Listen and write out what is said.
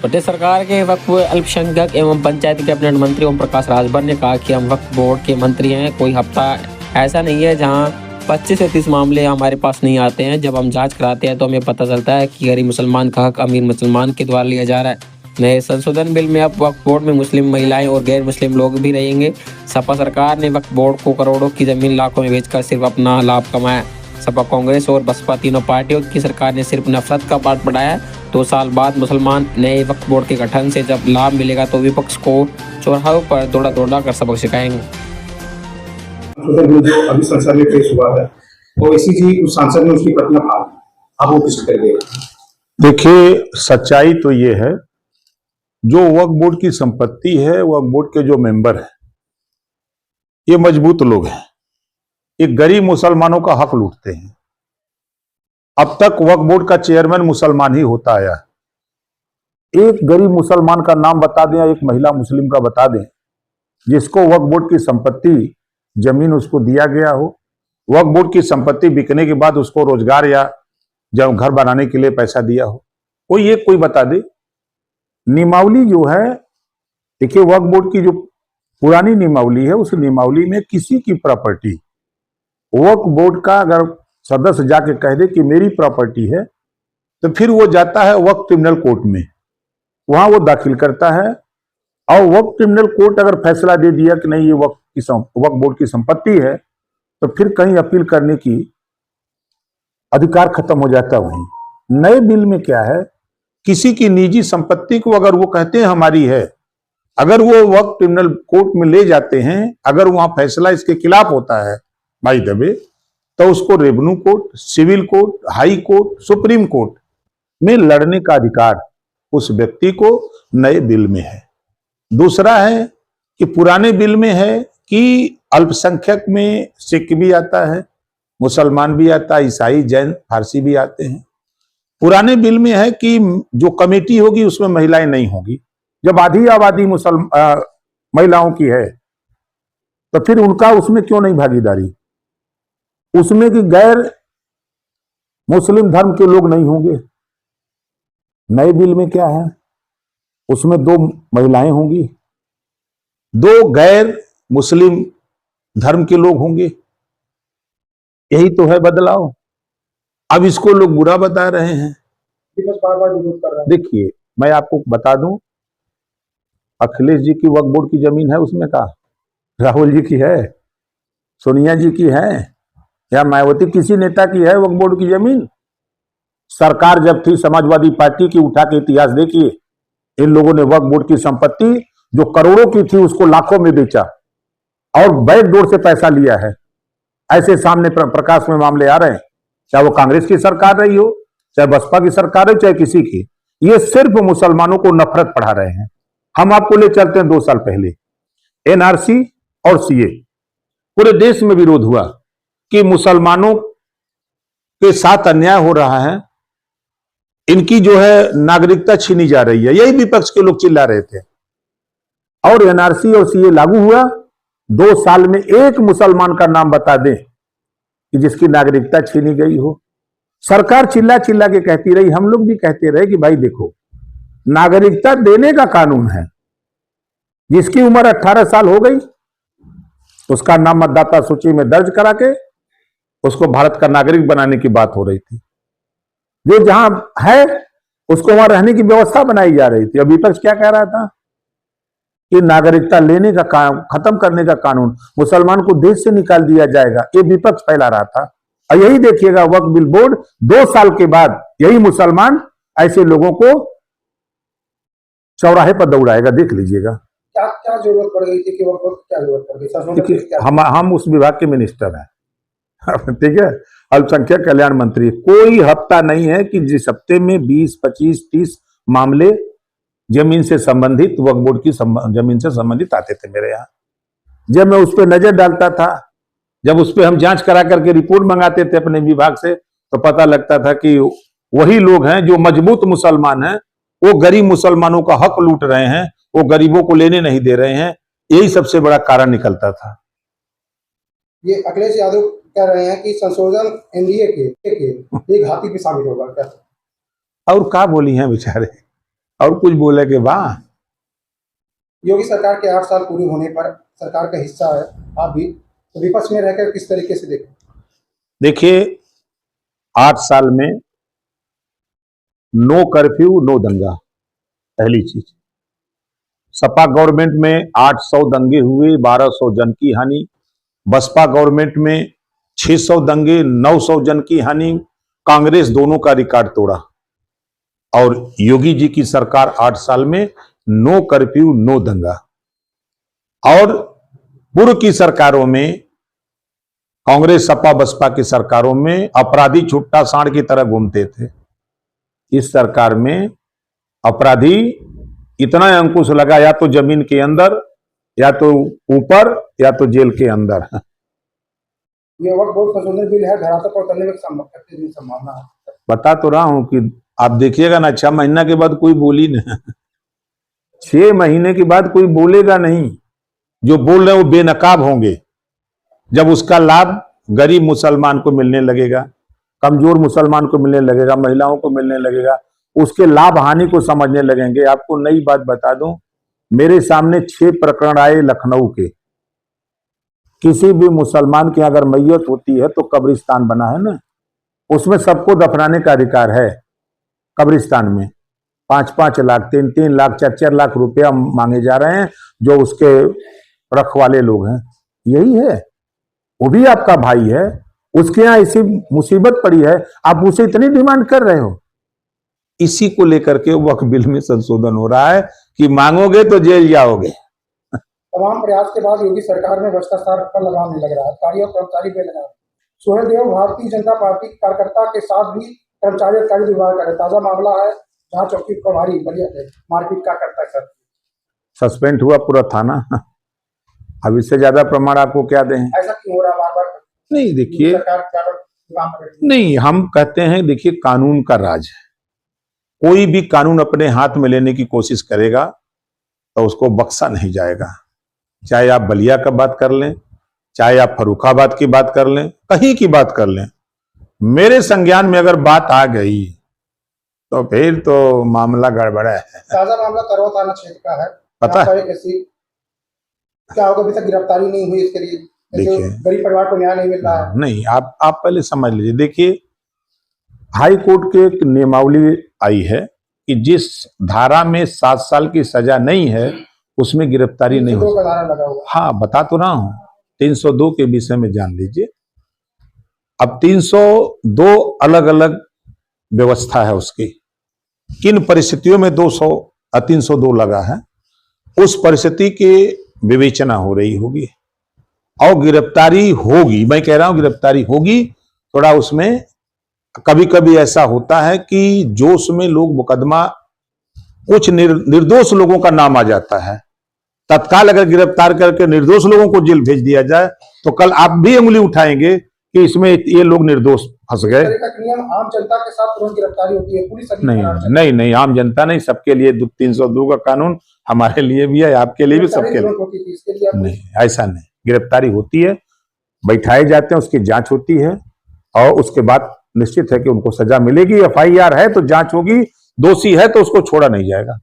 प्रदेश सरकार के वक्फ अल्पसंख्यक एवं पंचायत कैबिनेट मंत्री ओम प्रकाश राजभर ने कहा कि हम वक्फ बोर्ड के मंत्री हैं। कोई हफ्ता ऐसा नहीं है जहां 25 से 30 मामले हमारे पास नहीं आते हैं। जब हम जांच कराते हैं तो हमें पता चलता है कि गरीब मुसलमान का हक अमीर मुसलमान के द्वारा लिया जा रहा है। नए संशोधन बिल में अब वक्फ बोर्ड में मुस्लिम महिलाएं और गैर मुस्लिम लोग भी रहेंगे। सपा सरकार ने वक्फ बोर्ड को करोड़ों की जमीन लाखों में बेचकर सिर्फ अपना लाभ कमाया। सपा, कांग्रेस और बसपा तीनों पार्टियों की सरकार ने सिर्फ नफरत का पाठ पढ़ाया। 2 साल बाद मुसलमान नए वक्फ बोर्ड के गठन से जब लाभ मिलेगा तो विपक्ष को चौराहों पर दौड़ा दौड़ा कर सबक सिखाएंगे। जो अभी संसद में पेश हुआ है वो इसी जी उस सांसद ने उसकी प्रतियां फाड़ दी, अब वो किस कर गए। देखिए, सच्चाई तो ये है, जो वक्फ बोर्ड की संपत्ति है, वक्फ बोर्ड के जो मेंबर हैं, ये मजबूत लोग हैं। ये गरीब मुसलमानों का हक लूटते हैं। अब तक वक्फ बोर्ड का चेयरमैन मुसलमान ही होता आया। एक गरीब मुसलमान का नाम बता दें या एक महिला मुस्लिम का बता दें जिसको वक्फ बोर्ड की संपत्ति, जमीन उसको दिया गया हो, वक्फ बोर्ड की संपत्ति बिकने के बाद उसको रोजगार या जब घर बनाने के लिए पैसा दिया हो, कोई बता दे। नियमावली जो है, देखिए वक्फ बोर्ड की जो पुरानी नियमावली है, उस नियमावली में किसी की प्रॉपर्टी, वक्फ बोर्ड का अगर सदस्य जाके कह दे कि मेरी प्रॉपर्टी है, तो फिर वो जाता है वक्फ ट्रिब्यूनल कोर्ट में, वहां वो दाखिल करता है और वक्फ ट्रिब्यूनल कोर्ट अगर फैसला दे दिया कि नहीं ये वक्फ बोर्ड की संपत्ति है, तो फिर कहीं अपील करने की अधिकार खत्म हो जाता है। वहीं नए बिल में क्या है, किसी की निजी संपत्ति को अगर वो कहते हैं हमारी है, अगर वो वक्फ ट्रिब्यूनल कोर्ट में ले जाते हैं, अगर वहां फैसला इसके खिलाफ होता है भाई दबे, तो उसको revenue court, civil court, high court, supreme court में लड़ने का अधिकार उस व्यक्ति को नए बिल में है। दूसरा है कि पुराने बिल में है कि अल्पसंख्यक में सिख भी आता है, मुसलमान भी आता है, ईसाई, जैन, फारसी भी आते हैं। पुराने बिल में है कि जो कमेटी होगी उसमें महिलाएं नहीं होगी। जब आधी आबादी महिलाओं की है तो फिर उनका उसमें क्यों नहीं भागीदारी? उसमें कि गैर मुस्लिम धर्म के लोग नहीं होंगे। नए बिल में क्या है, उसमें 2 महिलाएं होंगी, 2 गैर मुस्लिम धर्म के लोग होंगे। यही तो है बदलाव। अब इसको लोग बुरा बता रहे हैं, बार-बार विरोध कर रहे हैं। देखिए, मैं आपको बता दूं, अखिलेश जी की वक्फ बोर्ड की जमीन है, उसमें का राहुल जी की है, सोनिया जी की है, या मायावती किसी नेता की है वक्फ बोर्ड की जमीन? सरकार जब थी समाजवादी पार्टी की, उठा के इतिहास देखिए, इन लोगों ने वक्फ बोर्ड की संपत्ति जो करोड़ों की थी उसको लाखों में बेचा और बैकडोर से पैसा लिया है। ऐसे सामने प्रकाश में मामले आ रहे हैं, चाहे वो कांग्रेस की सरकार रही हो, चाहे बसपा की सरकार हो, चाहे किसी की। ये सिर्फ मुसलमानों को नफरत पढ़ा रहे हैं। हम आपको ले चलते हैं 2 साल पहले, एनआरसी और सीए, पूरे देश में विरोध हुआ कि मुसलमानों के साथ अन्याय हो रहा है, इनकी जो है नागरिकता छीनी जा रही है, यही विपक्ष के लोग चिल्ला रहे थे। और एनआरसी और सीए लागू हुआ, 2 साल में एक मुसलमान का नाम बता दें कि जिसकी नागरिकता छीनी गई हो। सरकार चिल्ला चिल्ला के कहती रही, हम लोग भी कहते रहे कि भाई देखो, नागरिकता देने का कानून है, जिसकी उम्र 18 साल हो गई उसका नाम मतदाता सूची में दर्ज करा के उसको भारत का नागरिक बनाने की बात हो रही थी। जो जहां है उसको वहां रहने की व्यवस्था बनाई जा रही थी। अब विपक्ष क्या कह रहा था कि नागरिकता लेने का खत्म करने का कानून, मुसलमान को देश से निकाल दिया जाएगा, ये विपक्ष फैला रहा था। और यही देखिएगा, वक्फ बिल बोर्ड 2 साल के बाद यही मुसलमान ऐसे लोगों को चौराहे पर दौड़ाएगा, देख लीजिएगा। क्या क्या जरूरत पड़ गई थी कि वक्फ बोर्ड क्या जरूरत पड़ गई? देखिए, हम उस विभाग के मिनिस्टर हैं ठीक है, अल्पसंख्यक कल्याण मंत्री। कोई हफ्ता नहीं है कि जिस हफ्ते में 20, 25, 30 मामले जमीन से संबंधित, वक्फ बोर्ड की जमीन से संबंधित आते थे मेरे यहाँ। जब मैं उस पर नजर डालता था, जब उस पर हम जांच करा करके रिपोर्ट मंगाते थे अपने विभाग से, तो पता लगता था कि वही लोग हैं जो मजबूत मुसलमान हैं, वो गरीब मुसलमानों का हक लूट रहे हैं, वो गरीबों को लेने नहीं दे रहे हैं। यही सबसे बड़ा कारण निकलता था। ये अखिलेश यादव कह रहे हैं कि संशोधन एनडीए के एक घाटी पे शामिल होगा क्या? और क्या बोली हैं बेचारे, और कुछ बोले कि वाह। योगी सरकार के 8 साल पूरे होने पर सरकार का हिस्सा है आप भी, तो विपक्ष में रहकर किस तरीके से देखें? देखिए 8 साल में नो कर्फ्यू नो दंगा, पहली चीज। सपा गवर्नमेंट में 800 दंगे हुए, 1200 जन की हानि। बसपा गवर्नमेंट में 600 दंगे, 900 जन की हानि। कांग्रेस दोनों का रिकॉर्ड तोड़ा। और योगी जी की सरकार 8 साल में नो कर्फ्यू नो दंगा। और पूर्व की सरकारों में, कांग्रेस सपा बसपा की सरकारों में अपराधी छुट्टा सांड की तरह घूमते थे। इस सरकार में अपराधी इतना अंकुश लगा, या तो जमीन के अंदर, या तो ऊपर, या तो जेल के अंदर। ये वक्त बहुत संशोधन बिल है, धरातल पर उतरने में संभावना है। बता तो रहा हूं कि आप देखिएगा ना, 6 महीना के बाद कोई बोली नहीं। 6 महीने के बाद कोई बोलेगा नहीं। जो बोल रहे हैं वो बेनकाब होंगे। जब उसका लाभ गरीब मुसलमान को मिलने लगेगा, कमजोर मुसलमान को मिलने लगेगा, महिलाओं को मिलने लगेगा, उसके लाभ हानि को समझने लगेंगे। आपको नई बात बता दूं, मेरे सामने 6 प्रकरण आए लखनऊ के। किसी भी मुसलमान की अगर मैयत होती है तो कब्रिस्तान बना है ना, उसमें सबको दफनाने का अधिकार है। कब्रिस्तान में 5-5 लाख, 3-3 लाख, 4-4 लाख रुपया मांगे जा रहे हैं, जो उसके रखवाले लोग हैं। यही है, वो भी आपका भाई है, उसके यहां ऐसी मुसीबत पड़ी है, आप उसे इतनी डिमांड कर रहे हो। इसी को लेकर के वक्फ बिल में संशोधन हो रहा है कि मांगोगे तो जेल जाओगे। तमाम प्रयास के बाद योगी सरकार में भ्रष्टाचार पर लगाम नहीं लग रहा है, अधिकारी और कर्मचारी बेलगाम। सोहेल देव भारतीय जनता पार्टी कार्यकर्ता के साथ भी कर्मचारी अधिकारी व्यवहार कर रहे। ताजा मामला है जहां चौकी प्रभारी बलिया थे, मारपीट का करता है। सस्पेंड हुआ पूरा थाना। अब इससे ज्यादा प्रमाण आपको क्या दें? ऐसा क्यों हो रहा है बार-बार? नहीं देखिए, सरकार नहीं, हम कहते हैं देखिए कानून का राज है। कोई भी कानून अपने हाथ में लेने की कोशिश करेगा तो उसको बख्शा नहीं जाएगा। चाहे आप बलिया का बात कर लें, चाहे आप फर्रुखाबाद की बात कर लें, कहीं की बात कर लें, मेरे संज्ञान में अगर बात आ गई तो फिर तो मामला गड़बड़ा है। ताजा मामला करवा थाना क्षेत्र का है। पता है क्या होगा, अभी तक गिरफ्तारी नहीं हुई इसके लिए? देखिए, गरीब परिवार को न्याय नहीं मिल रहा है। नहीं, आप पहले समझ लीजिए। देखिए, हाई कोर्ट के एक नियमावली आई है कि जिस धारा में 7 साल की सजा नहीं है उसमें गिरफ्तारी नहीं हो सकती। हाँ, बता तो रहा हूं, 302 के विषय में जान लीजिए। अब 302 अलग अलग व्यवस्था है उसकी, किन परिस्थितियों में 302 लगा है, उस परिस्थिति की विवेचना हो रही होगी और गिरफ्तारी होगी। मैं कह रहा हूं गिरफ्तारी होगी। थोड़ा उसमें कभी कभी ऐसा होता है कि जोश में लोग मुकदमा, कुछ निर्दोष लोगों का नाम आ जाता है, तत्काल अगर गिरफ्तार करके निर्दोष लोगों को जेल भेज दिया जाए तो कल आप भी उंगली उठाएंगे कि इसमें ये लोग निर्दोष फंस गए। आम जनता के साथ तुरंत गिरफ्तारी होती है, पुलिस नहीं, आम जनता नहीं, सबके लिए 302 का कानून हमारे लिए भी है, आपके लिए भी, सबके लिए। नहीं, ऐसा नहीं, गिरफ्तारी होती है, बैठाए जाते हैं, उसकी जांच होती है और उसके बाद निश्चित है कि उनको सजा मिलेगी। FIR है तो जांच होगी, दोषी है तो उसको छोड़ा नहीं जाएगा।